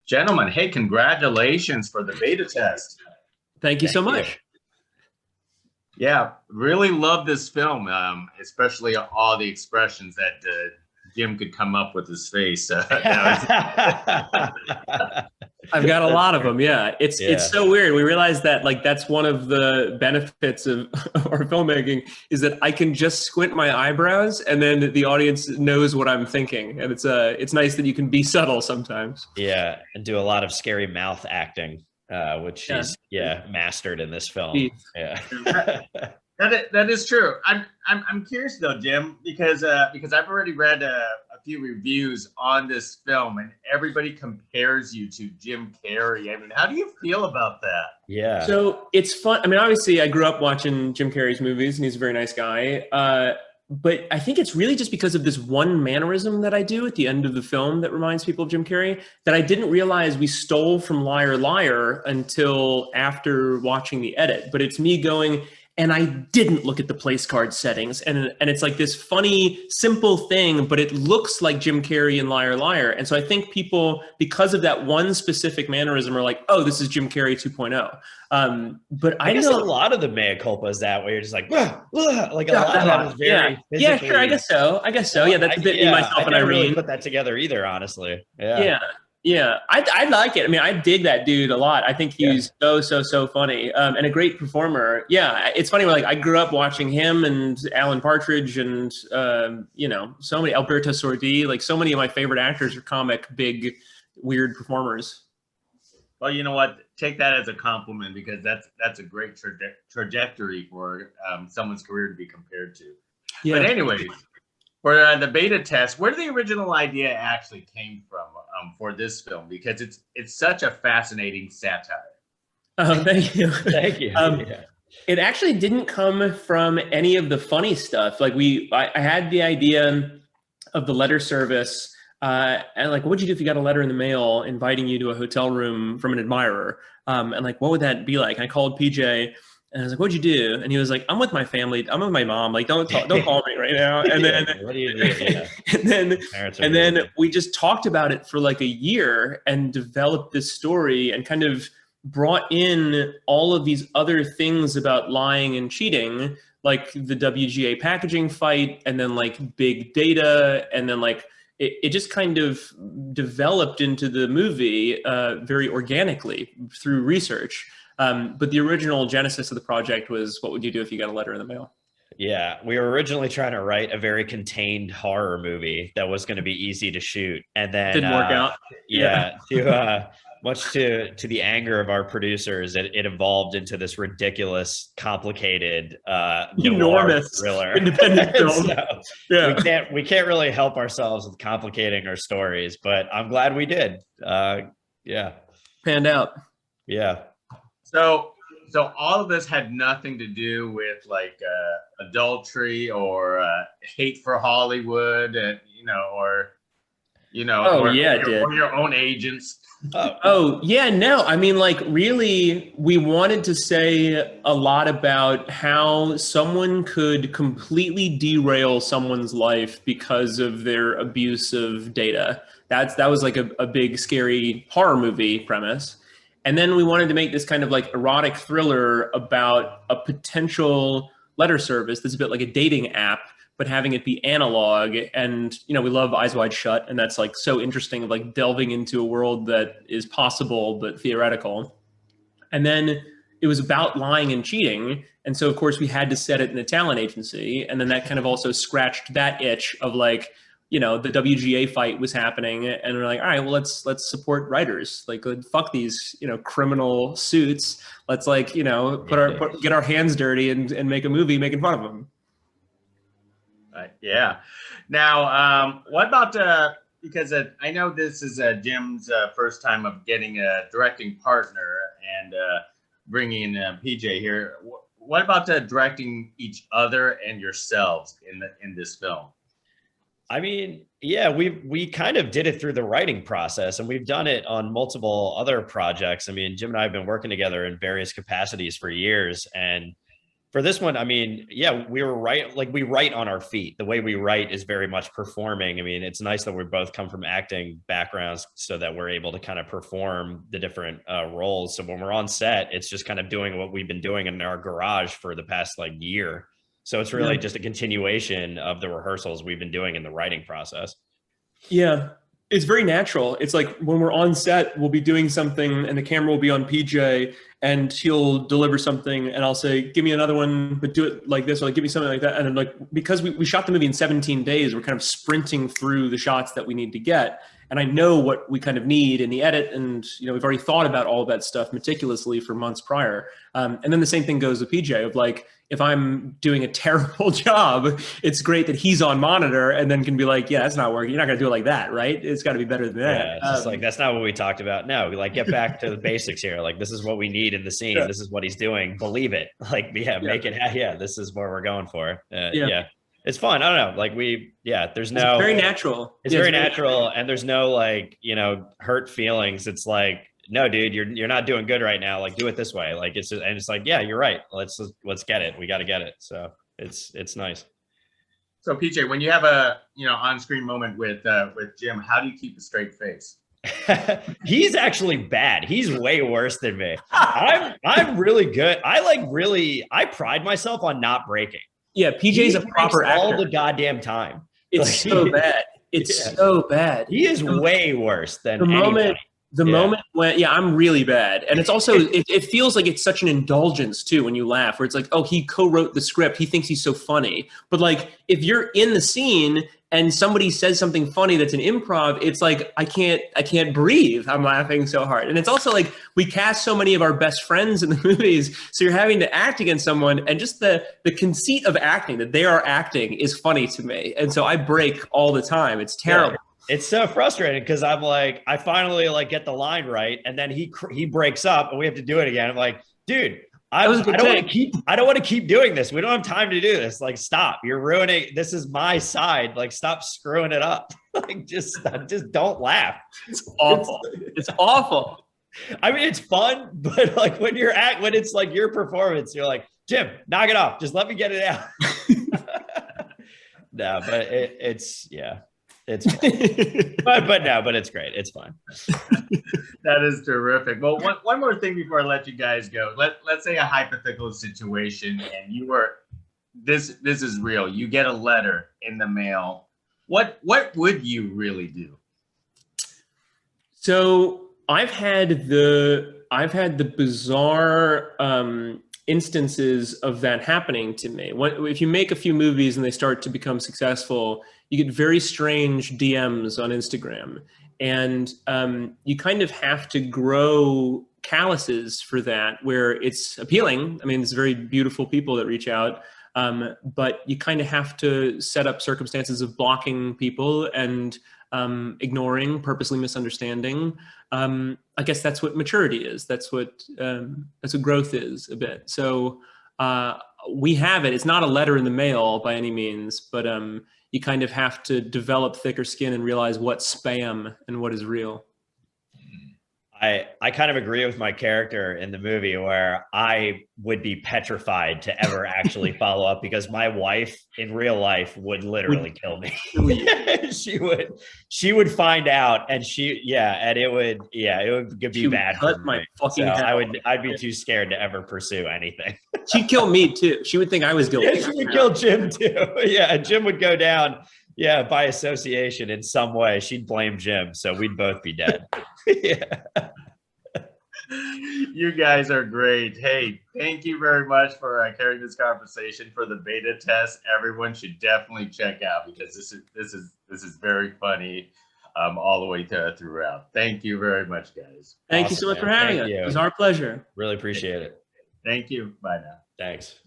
Gentlemen, hey, congratulations for the beta test. Thank you so Thank you. much. Yeah, really love this film, especially all the expressions that Jim could come up with his face. I've got a lot of them. Yeah. It's so weird. We realized that that's one of the benefits of our filmmaking is that I can just squint my eyebrows and then the audience knows what I'm thinking. And it's nice that you can be subtle sometimes. Yeah, and do a lot of scary mouth acting, which she's mastered in this film. Yeah. That is true. I'm curious though, Jim, because I've already read a few reviews on this film, and everybody compares you to Jim Carrey. I mean, how do you feel about that? Yeah. So it's fun. I mean, obviously, I grew up watching Jim Carrey's movies, and he's a very nice guy. But I think it's really just because of this one mannerism that I do at the end of the film that reminds people of Jim Carrey that I didn't realize we stole from Liar Liar until after watching the edit. But it's me going, and I didn't look at the place card settings. And it's like this funny, simple thing, but it looks like Jim Carrey in Liar Liar. And so I think people, because of that one specific mannerism, are like, oh, this is Jim Carrey 2.0. But I guess know a lot of the mea culpa is that way. You're just like, like a lot of that is very yeah, sure. I guess so. Yeah, that's a bit me, myself, and Irene. Really put that together either, honestly. Yeah, I like it. I mean, I dig that dude a lot. I think he's so funny and a great performer. Yeah, it's funny. Like I grew up watching him and Alan Partridge and so many Alberto Sordi. Like so many of my favorite actors are comic, big, weird performers. Well, you know what? Take that as a compliment because that's a great trajectory for someone's career to be compared to. Yeah. But anyways, for the beta test, where the original idea actually came from for this film, because it's such a fascinating satire. Oh, thank you. Thank you. It actually didn't come from any of the funny stuff. Like I had the idea of the letter service, and like, what'd you do if you got a letter in the mail inviting you to a hotel room from an admirer? And like, what would that be like? And I called PJ. And I was like, "What'd you do?" And he was like, "I'm with my family. I'm with my mom. Like, don't call me right now." And then, what do you do? Yeah. and then we just talked about it for like a year and developed this story and kind of brought in all of these other things about lying and cheating, like the WGA packaging fight, and then like big data, and then like it just kind of developed into the movie very organically through research. But the original genesis of the project was, what would you do if you got a letter in the mail? Yeah, we were originally trying to write a very contained horror movie that was going to be easy to shoot, and then didn't work out. Much to the anger of our producers, it evolved into this ridiculous, complicated, enormous thriller, independent film. So we can't really help ourselves with complicating our stories, but I'm glad we did. Panned out. Yeah. So all of this had nothing to do with like adultery or hate for Hollywood, or your own agents. No. I mean, like, really, we wanted to say a lot about how someone could completely derail someone's life because of their abuse of data. That was like a big, scary horror movie premise. And then we wanted to make this kind of like erotic thriller about a potential letter service that's a bit like a dating app, but having it be analog. And, we love Eyes Wide Shut. And that's like so interesting of like delving into a world that is possible, but theoretical. And then it was about lying and cheating. And so, of course, we had to set it in a talent agency. And then that kind of also scratched that itch of like, the WGA fight was happening, and we're like, all right, well, let's support writers. Like, fuck these, criminal suits. Let's like, get our hands dirty and make a movie making fun of them. Yeah. Now, what about because I know this is Jim's first time of getting a directing partner and bringing in PJ here. What about directing each other and yourselves in this film? I mean, yeah, we kind of did it through the writing process, and we've done it on multiple other projects. I mean, Jim and I have been working together in various capacities for years, and For this one, I mean, yeah, we were right. Like we write on our feet. The way we write is very much performing. I mean, it's nice that we both come from acting backgrounds so that we're able to kind of perform the different roles. So when we're on set, it's just kind of doing what we've been doing in our garage for the past like year. So it's really just a continuation of the rehearsals we've been doing in the writing process. Yeah. It's very natural. It's like when we're on set, we'll be doing something and the camera will be on PJ and he'll deliver something and I'll say, give me another one, but do it like this, or like, give me something like that. And then like, because we shot the movie in 17 days, we're kind of sprinting through the shots that we need to get. And I know what we kind of need in the edit. And, we've already thought about all of that stuff meticulously for months prior. And then the same thing goes with PJ of like, if I'm doing a terrible job, it's great that he's on monitor and then can be like, yeah, that's not working. You're not going to do it like that, right? It's got to be better than that. Yeah, it's just like, that's not what we talked about. No, we like get back to the basics here. Like, this is what we need in the scene. Yeah. This is what he's doing. Believe it. Like, make it. Yeah, this is what we're going for. Yeah. It's fun. I don't know. Like there's no. It's very natural. It's very natural. And there's no like, hurt feelings. It's like, no, dude, you're not doing good right now. Like, do it this way. Like, it's like, yeah, you're right. Let's get it. We got to get it. So it's nice. So PJ, when you have a, on-screen moment with Jim, how do you keep a straight face? He's actually bad. He's way worse than me. I'm really good. I pride myself on not breaking. Yeah. PJ's a proper actor. All the goddamn time. It's like, so bad. It's so bad. He is way worse than anybody. The moment when, I'm really bad. And it's also, it feels like it's such an indulgence too when you laugh, where it's like, oh, he co-wrote the script. He thinks he's so funny. But like, if you're in the scene and somebody says something funny that's an improv, it's like, I can't breathe. I'm laughing so hard. And it's also like, we cast so many of our best friends in the movies. So you're having to act against someone, and just the conceit of acting, that they are acting, is funny to me. And so I break all the time. It's terrible. Yeah. It's so frustrating because I'm like, I finally like get the line right, and then he breaks up, and we have to do it again. I'm like, dude, I don't want to keep doing this. We don't have time to do this. Like, stop! You're ruining. This is my side. Like, stop screwing it up. Like, just don't laugh. It's awful. It's awful. I mean, it's fun, but like when it's like your performance, you're like, Jim, knock it off. Just let me get it out. No, but it's It's but it's great. It's fine. That is terrific. Well, one more thing before I let you guys go. Let's say a hypothetical situation, and you were this is real. You get a letter in the mail. What would you really do? So I've had the bizarre instances of that happening to me. If you make a few movies and they start to become successful, you get very strange DMs on Instagram, and you kind of have to grow calluses for that, where it's appealing. I mean, it's very beautiful people that reach out, but you kind of have to set up circumstances of blocking people and ignoring, purposely misunderstanding. I guess that's what maturity is. That's what growth is a bit. So we have it. It's not a letter in the mail by any means, but you kind of have to develop thicker skin and realize what's spam and what is real. I kind of agree with my character in the movie, where I would be petrified to ever actually follow up, because my wife in real life would literally kill me. she would find out, and it would be bad for me. So I'd be too scared to ever pursue anything. She'd kill me too. She would think I was guilty. Yeah, she would kill Jim too. Yeah, and Jim would go down. Yeah, by association in some way. She'd blame Jim, so we'd both be dead. Yeah. You guys are great. Hey, thank you very much for carrying this conversation for the beta test. Everyone should definitely check out, because this is very funny all the way throughout. Thank you very much, guys. Thank you so much for having us. It was our pleasure. Really appreciate it. Thank you. Bye now. Thanks.